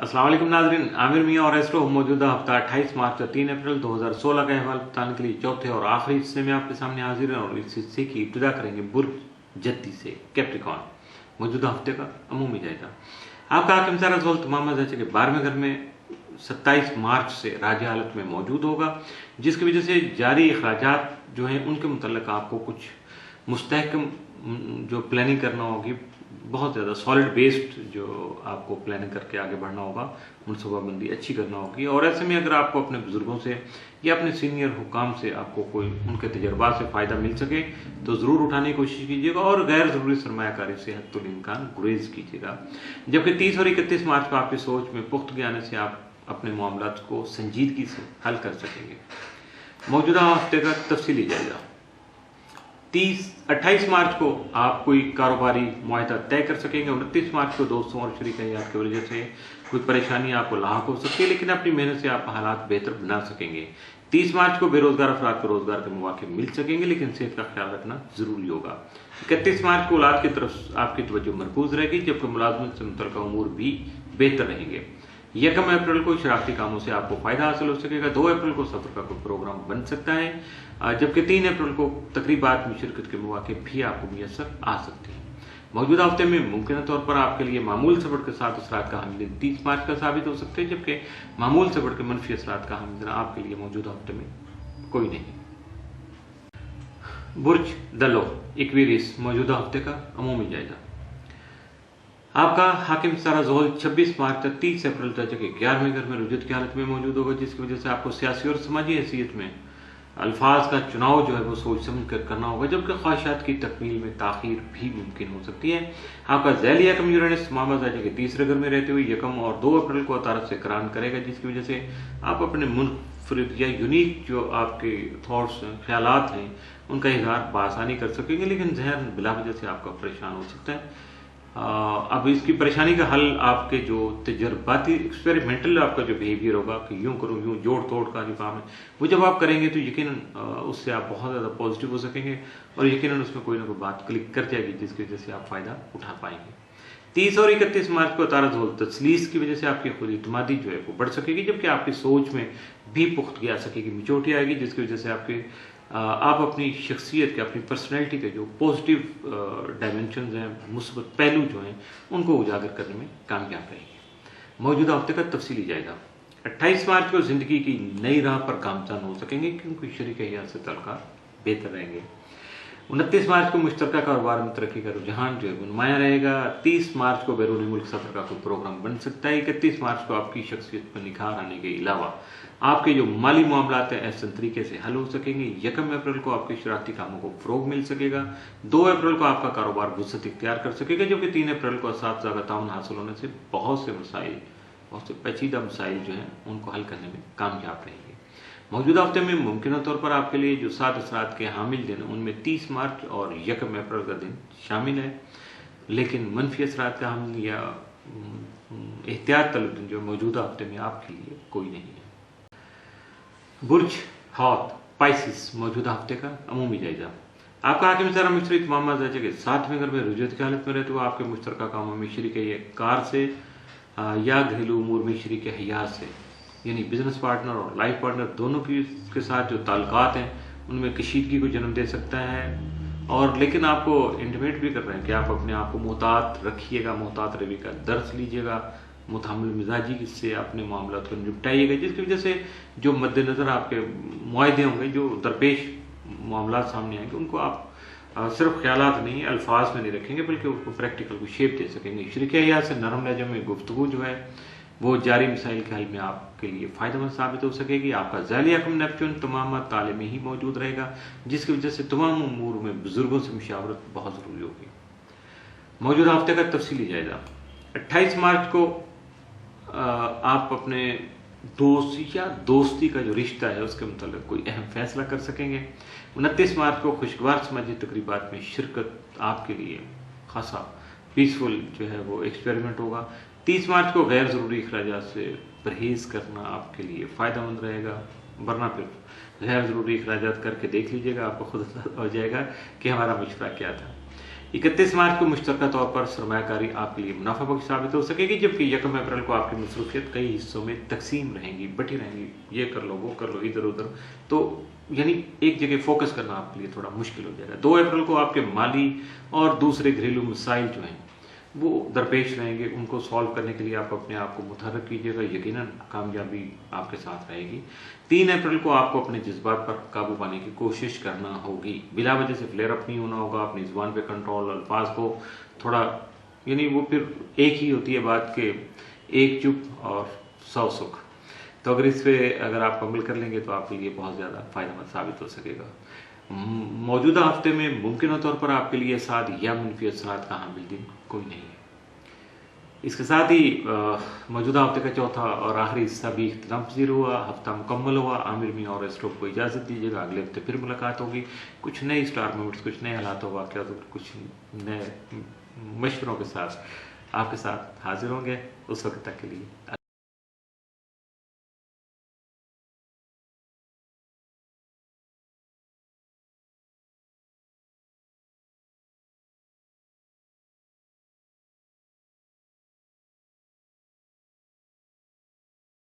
अस्सलाम वालेकुम नाज़रीन, आमिर मियाँ और एस्ट्रो मौजूदा हफ्ता 28 मार्च से 3 अप्रैल 2016 का अहवाल बताने के लिए चौथे और आखिरी हिस्से में आपके सामने हाजिर हैं और इस हिस्से की इब्तिदा करेंगे बुर्ज जद्दी से कैप्रिकॉर्न। मौजूदा हफ्ते का अमूमी जायजा। आपका हाकिम सारा ज़ोल तमाम जैसे कि 12वें घर में 27 मार्च से राज हालत में मौजूद होगा, जिसकी वजह से जारी अखराजात जो हैं उनके मुतल्लिक़ आपको कुछ मुस्तहकम जो प्लानिंग करना होगी, बहुत ज़्यादा सॉलिड बेस्ड जो आपको प्लानिंग करके आगे बढ़ना होगा, मनसूबाबंदी अच्छी करना होगी। और ऐसे में अगर आपको अपने बुज़ुर्गों से या अपने सीनियर हुकाम से आपको कोई उनके तजर्बा से फ़ायदा मिल सके तो ज़रूर उठाने की कोशिश कीजिएगा और गैर ज़रूरी सरमायाकारी से हद्दुल इम्कान गुरेज कीजिएगा। जबकि 30 और 31 मार्च को आपकी सोच में पुख्तगी आने से आप अपने मामलात को संजीदगी से हल कर सकेंगे। मौजूदा हफ्ते का तफसीली जायजा। 28 मार्च को आप कोई कारोबारी मुआहदा तय कर सकेंगे। 29 मार्च को दोस्तों और शरीक हयात की वजह से कोई परेशानी आपको लाहक हो सकती है, लेकिन अपनी मेहनत से आप हालात बेहतर बना सकेंगे। 30 मार्च को बेरोजगार अफराद को रोजगार के मौके मिल सकेंगे, लेकिन सेहत का ख्याल रखना जरूरी होगा। 31 मार्च को औलाद की तरफ आपकी तवज्जो मरकूज रहेगी, जबकि मुलाजमत से मुतल्लिक़ उमूर भी बेहतर रहेंगे। 1 अप्रैल को शरारती कामों से आपको फायदा हासिल हो सकेगा। 2 अप्रैल को सफर का कोई प्रोग्राम बन सकता है, जबकि 3 अप्रैल को तकरीबात में शिरकत के मौके भी आपको मुयसर आ सकते हैं। मौजूदा हफ्ते में मुमकिन तौर पर आपके लिए मामूल सफर के साथ असरात का हामिल 30 मार्च का साबित हो सकते हैं, जबकि मामूल सफर के मनफी असरात का हामिल आपके लिए मौजूदा हफ्ते में कोई नहीं। बुर्ज दलो इक्वेरियस, मौजूदा हफ्ते का अमूमी जायजा। आपका हाकिम सारा ज़ोहल 26 मार्च तक 30 अप्रैल तक के 11वें घर में रुजत की हालत में मौजूद होगा, जिसकी वजह से आपको सियासी और समाजी हैसियत में अल्फाज का चुनाव जो है वो सोच समझ कर करना होगा, जबकि ख्वाहिशात की तकमील में ताखीर भी मुमकिन हो सकती है। आपका ज़ैली यकम यूरेनस मामा जाजे के 3रे घर में रहते हुए 1 और 2 अप्रैल को अतारत से करान करेगा, जिसकी वजह से आप अपने मुनफरिद या यूनिक जो आपके थॉट्स ख्यालात हैं उनका इजहार बआसानी कर सकेंगे, लेकिन जहन बिला वजह से आपका परेशान हो सकता है। अब इसकी परेशानी का हल आपके जो तजर्बाती एक्सपेरिमेंटल आपका जो बिहेवियर होगा कि यूं करूं यूं जोड़ तोड़ का जो काम है वो जब आप करेंगे तो यकीनन उससे आप बहुत ज़्यादा पॉजिटिव हो सकेंगे और यकीनन उसमें कोई ना कोई बात क्लिक कर जाएगी, जिसकी वजह से आप फ़ायदा उठा पाएंगे। 30 और 31 मार्च को तारा ज़ोल तस्लीस की वजह से आपकी खुद इत्मादी जो है वो बढ़ सकेगी, जबकि आपकी सोच में भी पुख्तगी आ सकेगी, मिचोटी आएगी, जिसकी वजह से आप अपनी शख्सियत के, अपनी पर्सनैलिटी के जो पॉजिटिव डायमेंशंस हैं, मुस्बत पहलू जो हैं, उनको उजागर करने में कामयाब रहेंगे। मौजूदा हफ्ते का तफसीली जायजा। 28 मार्च को ज़िंदगी की नई राह पर गामज़न हो सकेंगे, क्योंकि शरीक हयात से तल्लुकात बेहतर रहेंगे। 29 मार्च को मुश्तरका कारोबार में तरक्की का रुझान जो है वो नुमाया रहेगा। 30 मार्च को बैरून मुल्क सफर का कोई प्रोग्राम बन सकता है। 31 मार्च को आपकी शख्सियत पर निखार आने के अलावा आपके जो माली मामलात हैं एहसन तरीके से हल हो सकेंगे। 1 अप्रैल को आपके शरारती कामों को फ़रोग मिल सकेगा। 2 अप्रैल को आपका कारोबार वुसअत इख्तियार कर सकेगा, जबकि 3 अप्रैल को असातिज़ा का ताउन हासिल होने से बहुत से पेचीदा मसाइल जो हैं उनको हल करने में कामयाब रहेंगे। मौजूदा हफ्ते में मुमकिन तौर पर आपके लिए जो 7 असरात के हामिल दिन उनमें 30 मार्च और 1 अप्रैल का दिन शामिल है, लेकिन मनफी असरात का हामिल या एहतियात तलब दिन जो मौजूदा हफ्ते में आपके लिए कोई नहीं है। बुर्ज हौत पाइसिस, मौजूदा हफ्ते का अमूमी जायजा। आपका हाकिम सारा मुश्तरक मामा जायजा के 7वें घर में रुजत की हालत में रहते हुए आपके मुश्तरका कामों में शरीक कार से या घरेलू उमूर में शरीक हयात से, यानी बिजनेस पार्टनर और लाइफ पार्टनर दोनों के साथ जो ताल्लुकात हैं उनमें कशीदगी को जन्म दे सकता है। और लेकिन आपको इंटीमेट भी कर रहे हैं कि आप अपने आप को मोहतात रखिएगा, मोहतात रवि का दर्स लीजिएगा, मुतहम्मिल मिजाजी से अपने मामलों को निपटाइएगा, जिसकी वजह से जो मद्देनज़र आपके मुआहदे होंगे, जो दरपेश मामला सामने आएंगे, उनको आप सिर्फ ख्यालात नहीं, अल्फाज में नहीं रखेंगे, बल्कि उसको प्रैक्टिकल को शेप दे सकेंगे। शरीक हयात से नरम लहजे में गुफ्तगू जो है वो जारी मिसाइल के हल में आपके लिए फ़ायदेमंद साबित हो सकेगी। आपका ज़ैली यकम नेपच्यून तमाम ताले में ही मौजूद रहेगा, जिसकी वजह से तमाम उमूर में बुजुर्गों से मुशावरत बहुत ज़रूरी होगी। मौजूदा हफ्ते का तफसीली जायजा। 28 मार्च को आप अपने दोस्त या दोस्ती का जो रिश्ता है उसके मतलब कोई अहम फैसला कर सकेंगे। 29 मार्च को खुशगवार समाजी तकरीबात में शिरकत आपके लिए खासा पीसफुल जो है वो एक्सपेरिमेंट होगा। 30 मार्च को गैर ज़रूरी अखराजात से परहेज़ करना आपके लिए फ़ायदेमंद रहेगा, वरना फिर गैर ज़रूरी अखराजात करके देख लीजिएगा, आपको खुद हो जाएगा कि हमारा मशवरा क्या था। 31 मार्च को मुश्तरका तौर पर सरमायाकारी आपके लिए मुनाफा बख्श साबित हो सकेगी, जबकि 1 अप्रैल को आपकी मसरूफियत कई हिस्सों में तकसीम रहेंगी, बटी रहेंगी, ये कर लो वो कर लो इधर उधर, तो यानी एक जगह फोकस करना आपके लिए थोड़ा मुश्किल हो जाएगा। 2 अप्रैल को आपके माली और दूसरे घरेलू मसाइल जो हैं वो दरपेश रहेंगे, उनको सॉल्व करने के लिए आप अपने आप को मुतहर्रिक कीजिएगा, यकीनन कामयाबी आपके साथ रहेगी। 3 अप्रैल को आपको अपने जज्बात पर काबू पाने की कोशिश करना होगी, बिला वजह से फ्लेयर अप नहीं होना होगा, अपनी जुबान पे कंट्रोल, अल्फाज को थोड़ा यानी वो फिर एक ही होती है बात के एक चुप और 100 सुख। तो अगर इस पे अगर आप अमल कर लेंगे तो आपके लिए बहुत ज़्यादा फ़ायदेमंद साबित हो सकेगा। मौजूदा हफ्ते में मुमकिन तौर पर आपके लिए साथ या मनफी असरात का हामिल दिन कोई नहीं है। इसके साथ ही मौजूदा हफ्ते का चौथा और आखिरी हिस्सा भी इख्तिताम पजीर हुआ, हफ्ता मुकम्मल हुआ। आमिर मियां और एस्ट्रो को इजाज़त दीजिएगा, अगले हफ्ते फिर मुलाकात होगी, कुछ नए स्टार मोमेंट्स, कुछ नए हालात व वाक़यात, कुछ नए मशवरों के साथ आपके साथ हाजिर होंगे। उस वक्त तक के लिए